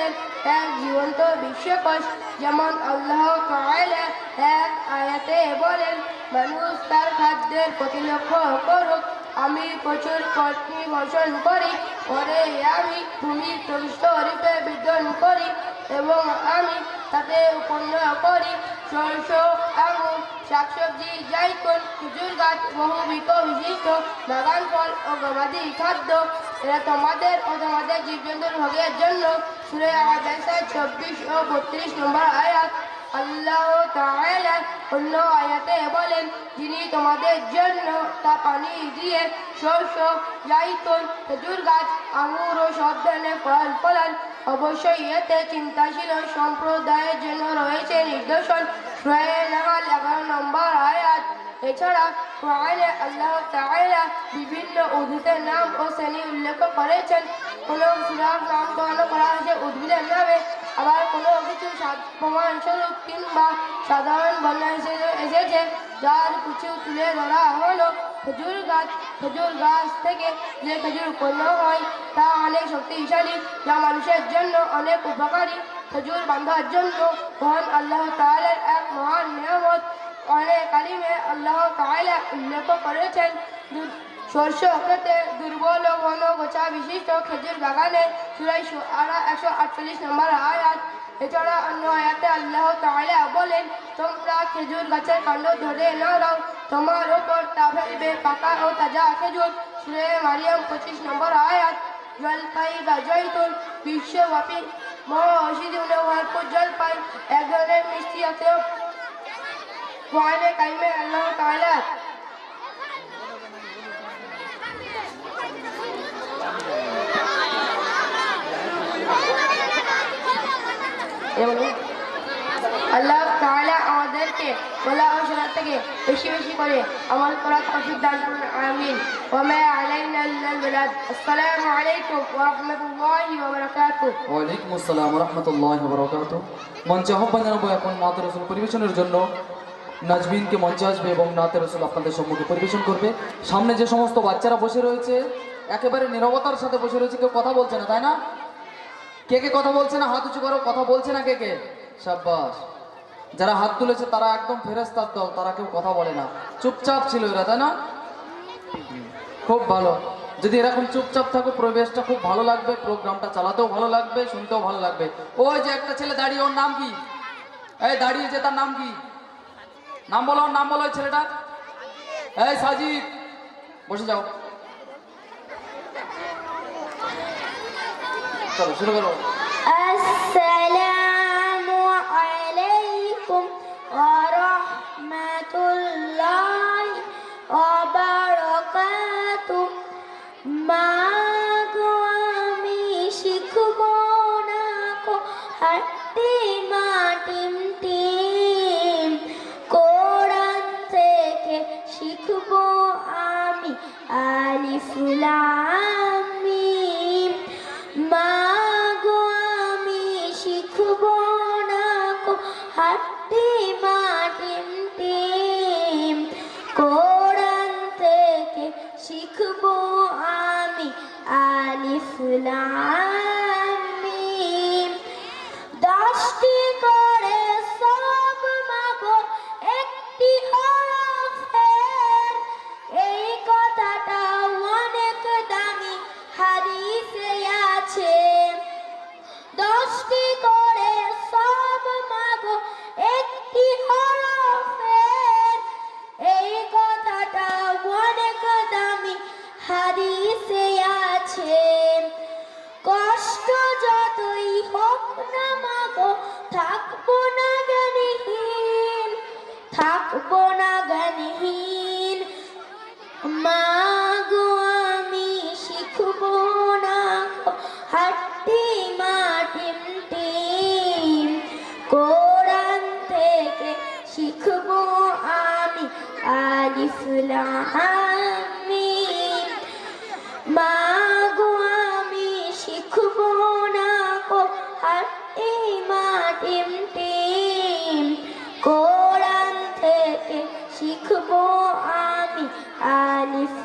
বিজ্ঞানের এক জীবন্ত বিশ্বকোষ। যেমন আল্লাহ তাআলা এক আয়াতে বলেন, মানুষ তার খাদ্যের প্রতি লক্ষ্য করুক, আমি প্রচুর পত্নী বর্ষণ করি, পরে আমি ভূমির প্রস্তরূপে বিদ্যমান করি এবং আমি তাতে উৎপন্ন করি শস্য, আঙুর, শাকসবজি, জাইতুন, খেজুর গাছ, বহুবিধ বিশিষ্ট বাগান ফল ও গবাদি খাদ্য। এরা তোমাদের ও তোমাদের জীবজন্তুর ভোগের জন্য। সূরা আবাসা 24 ও 32 নম্বর আয়াত। আল্লাহ তাআলা অন্য আয়াতে বলেন, যিনি তোমাদের জন্য তা পানি দিয়ে শস্য, জাইতুন, খেজুর গাছ, আঙুর ও সব ধরনের ফল ফলান, অবশ্যই এতে চিন্তাশীল সম্প্রদায়ের জন্য রয়েছে নিদর্শন। সূরা নাহল 11 নম্বর আয়াত। এছাড়া কোরআনে আল্লাহ তাআলা বিভিন্ন উদ্ভিদের নাম ও শ্রেণী উল্লেখ করেছেন। কোনো সূরার নামকরণ করা হয়েছে উদ্ভিদের নামে, আবার কোনো কিছু প্রমাণস্বরূপ কিংবা সাধারণ বর্ণনা হিসেবে এসেছে, যার কিছু তুলে ধরা হলো। খেজুর গাছ, খেজুর গাছ থেকে যে খেজুর উৎপন্ন হয় তা অনেক শক্তিশালী, যা মানুষের জন্য অনেক উপকারী। খেজুর বান্ধার জন্য মহান আল্লাহ তাআলার এক মহান নিয়ামত। কোরআনে কারিমে আল্লাহ তাআলা উল্লেখ করেছেন, শস্য খেতে দুর্বল ও ঘন গোছা বিশিষ্ট খেজুর বাগানে। সূরা শুআরা 148 নম্বর আয়াত। এছাড়া অন্য আয়াতে আল্লাহ তাআলা বলেন, তোমরা খেজুর গাছের কাণ্ড ধরে নাও, তোমার উপর তা ফেলবে পাকা ও তাজা খেজুর। সূরা মারিয়াম 25 নম্বর আয়াত। জলপাই বা জৈতুন বিশ্বব্যাপী মহাঔষধি গুণে ভরপুর। জলপাই এক ধরনের মিষ্টি জাতীয়। কোরআনে কারিমে আল্লাহ তাআলা আল্লাহ তাআলা আমাদেরকে বলা ও শোনা থেকে বেশি বেশি করে আমল করার তৌফিক দান করুন, আমিন। ওয়া মা আলাইনা ইল্লাল বালাগ। আসসালামু আলাইকুম ওয়া রাহমাতুল্লাহি ওয়া বারাকাতুহু। ওয়া আলাইকুম আসসালাম ওয়া রাহমাতুল্লাহি ওয়া বারাকাতুহু। মঞ্চে আহ্বান জানাবো এখন নাতে রাসূল পরিবেশনের জন্য। নাজবিনকে মঞ্চে আসবে এবং নাতে রাসূল আপনাদের সম্মুখে পরিবেশন করবে। সামনে যে সমস্ত বাচ্চারা বসে রয়েছে একেবারে নীরবতার সাথে বসে রয়েছে, কেউ কথা বলছে না, তাই না? কে কে কথা বলছে না? হাত উঁচু করো। কথা বলছে না কে কে? শাবাশ। যারা হাত তুলেছে তারা একদম ফেরেশতার দল, তারা কেউ কথা বলে না, চুপচাপ ছিল এরা, তাই না? খুব ভালো। যদি এরকম চুপচাপ থাকো পরিবেশটা খুব ভালো লাগবে, প্রোগ্রামটা চালাতেও ভালো লাগবে, শুনতেও ভালো লাগবে। ওই যে একটা ছেলে দাঁড়িয়ে, ওর নাম কি? এই দাঁড়িয়ে যে, তার নাম কি? নাম বলো, ওর নাম বলো ওই ছেলেটার। এই সাজিদ, বসে যাও। চলো শুরু করো। আসসালামু আলাইকুম ওয়া রাহমাতুল্লাহি ওয়া বারাকাতুহু। মা গো আমি শিখব না কো হাতে মাটিম টিম, কোরআন থেকে শিখব আমি আলিফ লাম মিম। মা গো আমি শিখব না কো হাতে মাটিম টিম, কোরআন থেকে শিখব আমি আলিফ লাম মিম। 10টি করে সব মাগো একটি হরফের, এই কথাটা অনেক দামি হাদিসে আছে। 10টি করে সব মাগো একটি হরফের, এই কথাটা অনেক দামি হাদিসে আছে। কষ্ট যতই হোক না মাগো থাকবো না জ্ঞানহীন, থাকবো না জ্ঞানহীন। মা গো আমি শিখব না কো হাতে মাটিম টিম, কোরআন থেকে শিখব আমি আলিফ লাম মিম। মা গো আমি শিখব না কো হাতে মাটিম টিম, কোরআন থেকে শিখব আমি আলিফ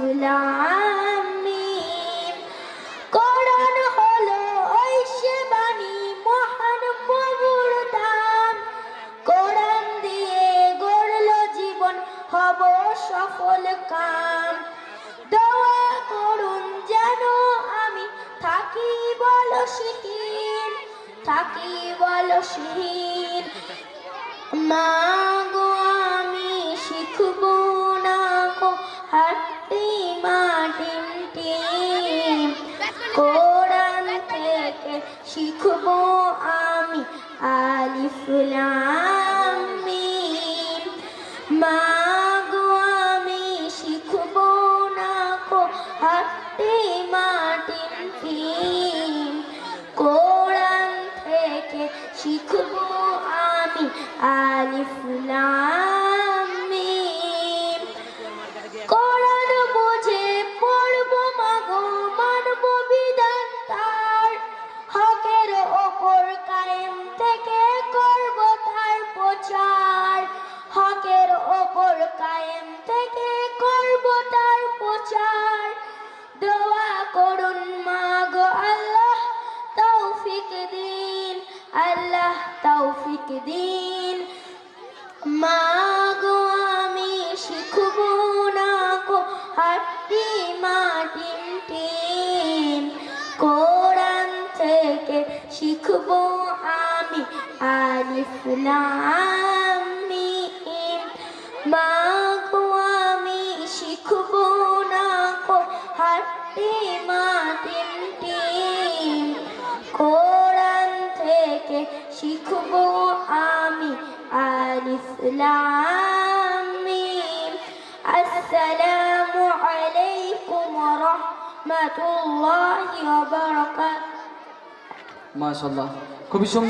থাকি বলো শিহীন, থাকি বলো শিহীন। মা গো আমি শিখবো না গো হাঁটতে মাটিম টিম, কোরআন থেকে শিখবো আমি আলিফ লাম মিম। মা গো আমি শিখবো না গো হাঁটতে মাটিম টিম, কোরআন থেকে শিখবো আমি আলিফ লাম মিম। কোরআন বুঝে পড়বো মাগো মানবো বিধান তার, হকের ওপর কায়েম থেকে করবো তার প্রচার, হকের ওপর কায়েম থেকে করবো তার প্রচার। দোয়া করুন মাগো আল্লাহ তৌফিক দিন, আল্লাহ তৌফিক দিন। মা গো আমি শিখবো না গো হাঁটতে মাটিম টিম, কোরআন থেকে শিখবো আমি আলিফ লাম মিম। মা গো আমি শিখবো না গো হাঁটতে মাটিম টিম, কোরআন থেকে শিখবো আমি আলিফ লাম মিম। আসসালামু আলাইকুম ওয়া রাহমাতুল্লাহি ওয়া বারাকাতুহু। মাশাআল্লাহ, খুবই সুন্দর।